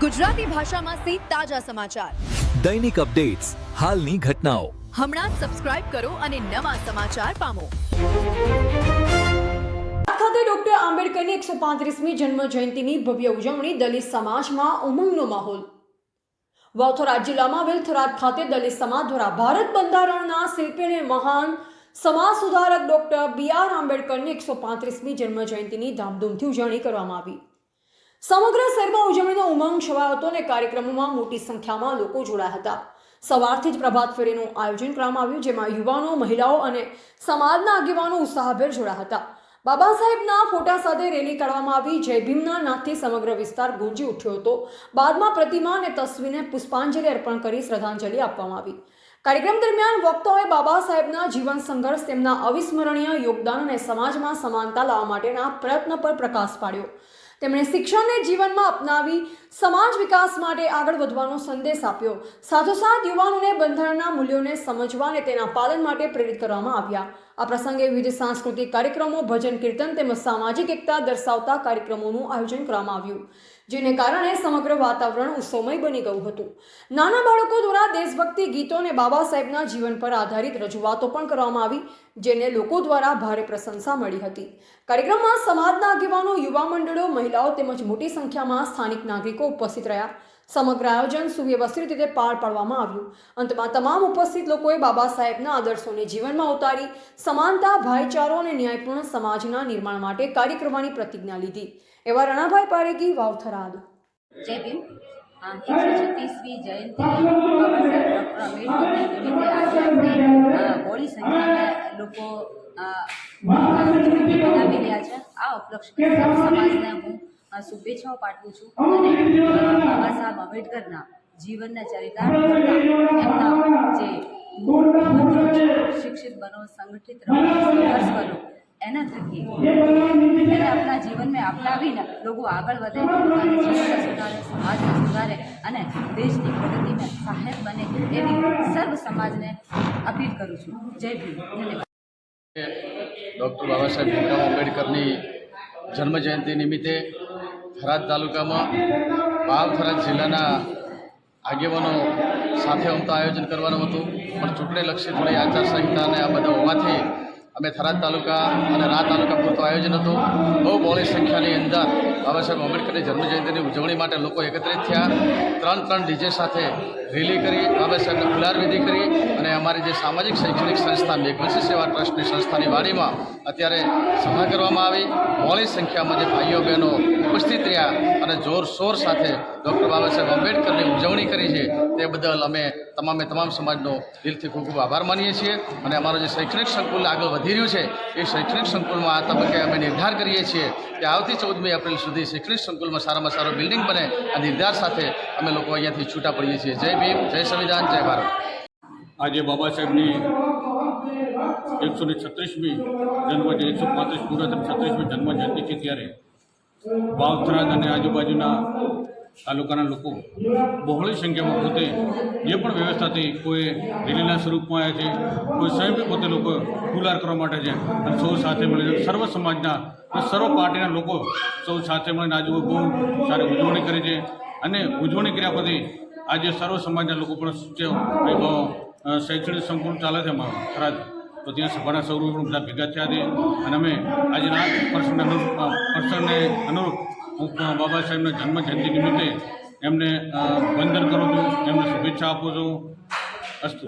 ગુજરાતી ભાષામાં સે તાજા સમાચાર, દૈનિક અપડેટ્સ, હાલની ઘટનાઓ. હમણાં જ સબસ્ક્રાઇબ કરો અને નવા સમાચાર પામો. ખાતે ડોક્ટર આંબેડકરની 135મી જન્મ જયંતિની ભવ્ય ઉજવણી, દલિત સમાજમાં ઉમંગનો માહોલ. થરાદ જિલ્લામાં આવેલ થરાદ ખાતે દલિત સમાજ દ્વારા ભારત બંધારણના શિલ્પી અને મહાન સમાજ સુધારક ડોક્ટર BR આંબેડકરની 135મી જન્મ જયંતિની ધામધૂમથી ઉજવણી કરવામાં આવી. સમગ્ર શહેરમાં ઉજવણીનો ઉમંગ છવાયો હતો અને કાર્યક્રમોમાં મોટી સંખ્યામાં લોકો જોડાયા હતા. સવારથી જ પ્રભાત ફેરીનું આયોજન કરવામાં આવ્યું, જેમાં યુવાનો, મહિલાઓ અને સમાજના આગેવાનો ઉત્સાહભેર જોડાયા હતા. બાબા સાહેબના ફોટા સાથે રેલી કાઢવામાં આવી. જય ભીમના નાદથી સમગ્ર વિસ્તાર ગુંજી ઉઠ્યો હતો. બાદમાં પ્રતિમા અને તસવીરને પુષ્પાંજલિ અર્પણ કરી શ્રદ્ધાંજલિ આપવામાં આવી. કાર્યક્રમ દરમિયાન વક્તાઓએ બાબા સાહેબના જીવન સંઘર્ષ, તેમના અવિસ્મરણીય યોગદાન અને સમાજમાં સમાનતા લાવવા માટેના પ્રયત્ન પર પ્રકાશ પાડ્યો. તેમણે શિક્ષણને જીવનમાં અપનાવી સમાજ વિકાસ માટે આગળ વધવાનો સંદેશ આપ્યો. સાથોસાથ યુવાનોને બંધારણના મૂલ્યોને સમજવા અને તેના પાલન માટે પ્રેરિત કરવામાં આવ્યા. આ પ્રસંગે વિવિધ સાંસ્કૃતિક કાર્યક્રમો, ભજન કીર્તન તેમજ સામાજિક એકતા દર્શાવતા કાર્યક્રમોનું આયોજન કરવામાં આવ્યું, જેને કારણે સમગ્ર વાતાવરણ ઉત્સવમય બની ગયું હતું. નાના બાળકો દ્વારા દેશભક્તિ ગીતો અને બાબા સાહેબના જીવન પર આધારિત રજૂઆતો પણ કરવામાં આવી, જેને લોકો દ્વારા ભારે પ્રશંસા મળી હતી. કાર્યક્રમમાં સમાજના આગેવાનો, યુવા મંડળો, મહિલાઓ તેમજ મોટી સંખ્યામાં સ્થાનિક નાગરિકો ઉપસ્થિત રહ્યા. સમગ્ર આયોજન સુવ્યવસ્થિત રીતે પાર પાડવામાં આવ્યું. અંતમાં તમામ ઉપસ્થિત લોકોએ બાબા સાહેબના આદર્શોને જીવનમાં ઉતારી સમાનતા, ભાઈચારો અને ન્યાયપૂર્ણ સમાજના નિર્માણ માટે કાર્ય કરવાની પ્રતિજ્ઞા લીધી. એવા રણાભાઈ પારેખી, વાવ, થરાદ. જય ભીમ. 136મી જયંતિ બાબા સાહેબ આંબેડકરની નિમિત્તે આજે આપણે બહોળી સંખ્યામાં લોકો મનાવી રહ્યા છે. આ ઉપલક્ષે સમાજને હું શુભેચ્છાઓ પાઠવું છું અને બાબા સાહેબ આંબેડકરના જીવનના ચરિતાર્થ એમના જે મંત્રો છે, શિક્ષિત બનો, સંગઠિત રહો, સંઘર્ષ બનો, એના થકી એને આપણા જીવનમાં અપનાવીને લોકો આગળ વધે, પોતાના જીવનને સુધારે, સમાજને સુધારે અને દેશની પ્રગતિમાં સહાયક બને એવી સર્વ સમાજને અપીલ કરું છું. જય ભીમ. ધન્યવાદ. ડૉક્ટર બાબા સાહેબ ભીમરાવ આંબેડકરની જન્મજયંતિ નિમિત્તે થરાદ તાલુકામાં વાવ થરાદ જિલ્લાના આગેવાનો સાથે અમતા આયોજન કરવાનું હતું, પણ ચૂંટણીલક્ષી થોડી આચારસંહિતા અને આ બધા હોવાથી અમે થરાદ તાલુકા અને રા તાલુકા પૂરતું આયોજન હતું. બહુ બહોળી સંખ્યાની અંદર બાબા સાહેબ આંબેડકરની જન્મજયંતિની ઉજવણી માટે લોકો એકત્રિત થયા. 3 ડીજે સાથે રેલી કરી, બાબા સાહેબને ફુલાર વિધિ કરી અને અમારી જે સામાજિક શૈક્ષણિક સંસ્થા મેઘવંશી સેવા ટ્રસ્ટની સંસ્થાની વાડીમાં અત્યારે સભા કરવામાં આવી. બહોળી સંખ્યામાં જે ભાઈઓ બહેનો ઉપસ્થિત રહ્યા અને જોરશોર સાથે ડૉક્ટર બાબા સાહેબ આંબેડકરની ઉજવણી કરી છે, તે બદલ અમે તમામ સમાજનો દિલથી ખૂબ ખૂબ આભાર માનીએ છીએ. અને અમારો જે શૈક્ષણિક સંકુલ આગળ વધી રહ્યું છે, એ શૈક્ષણિક સંકુલમાં આ તબક્કે અમે નિર્ધાર કરીએ છીએ કે આવતી 14મી એપ્રિલ સુધી શૈક્ષણિક સંકુલમાં સારામાં સારો બિલ્ડિંગ બને. આ નિર્ધાર સાથે અમે લોકો અહીંયાથી છૂટા પડીએ છીએ. જય ભીમ, જય સંવિધાન, જય ભારત. આજે બાબા સાહેબની 136મી જન્મજયંતિ 135 પૂર્ણ 36મી જન્મજયંતિ છે, ત્યારે વાવ, થરાદ અને આજુબાજુના તાલુકાના લોકો બહોળી સંખ્યામાં પોતે જે પણ વ્યવસ્થા થઈ, કોઈ રેલીના સ્વરૂપમાં આવ્યા છે, કોઈ સ્વયં પોતે લોકો ફુલાર કરવા માટે છે અને સૌ સાથે મળીને સર્વ સમાજના સર્વ પાર્ટીના લોકો સૌ સાથે મળીને આજે બહુ સારી ઉજવણી કરી છે. અને ઉજવણી કર્યા પછી આજે સર્વ સમાજના લોકો પણ શૈક્ષણિક સંકુલ ચાલે છે અમારું થરાદ, તો ત્યાં સભાના સૌરભ પણ બધા ભેગા થયા છે. અને અમે આજના પ્રસંગને અનુરૂપ હું બાબા સાહેબના જન્મજયંતિ નિમિત્તે એમને વંદન કરું છું, એમને શુભેચ્છા આપું છું. અસ્તુ.